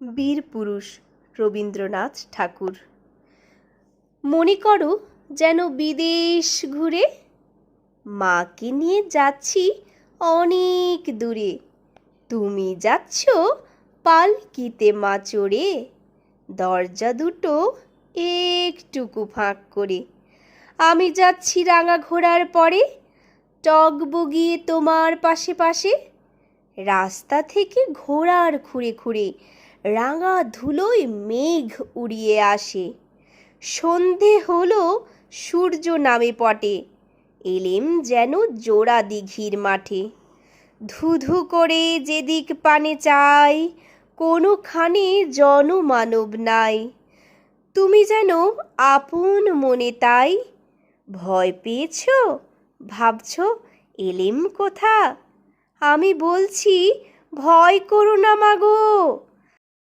বীর পুরুষ রবীন্দ্রনাথ ঠাকুর। মনে করো যেন বিদেশ ঘুরে মাকে নিয়ে যাচ্ছি অনেক দূরে। তুমি যাচ্ছ পালকিতে মা চড়ে, দরজা দুটো একটুকু ফাঁক করে। আমি যাচ্ছি রাঙা ঘোড়ার পরে, টগ বগিয়ে তোমার পাশে পাশে। রাস্তা থেকে ঘোড়ার খুঁড়ে খুঁড়ে রাঙা ধুলোয় মেঘ উড়িয়ে আসে। সন্ধে হলো, সূর্য নামে পটে, এলেম যেন জোড়া দিঘির মাঠে। ধুধু করে যেদিক পানে চাই, কোনোখানে জনমানব নাই। তুমি যেন আপন মনে তাই, ভয় পেয়েছ, ভাবছ এলেম কোথা। আমি বলছি ভয় করো না মাগো,